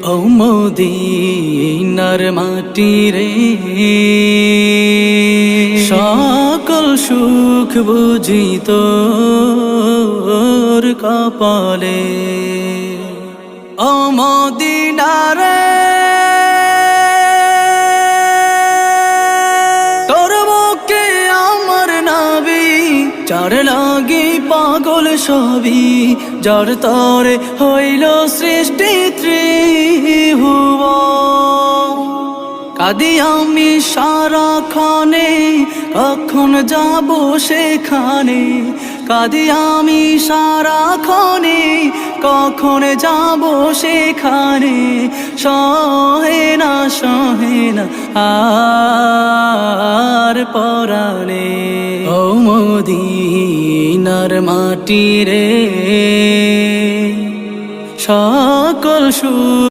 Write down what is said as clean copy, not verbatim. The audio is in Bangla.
ও মদিনার মাটি রে, সকল সুখ বুঝি তোর কপালে। ও মদিনা রে, তোর বুকে আমার নাবি, যার লাগি পাগল সবই, যার তরে হইল সৃষ্টি ত্রিভুবন। কাঁদি আমি সারাক্ষণে, কখন যাব সেখানে। কাঁদি আমি সারাক্ষণে, কখন যাব সেখানে। সহে না আর পরাণে। ও মদিনার মাটি রে, সকল সুখ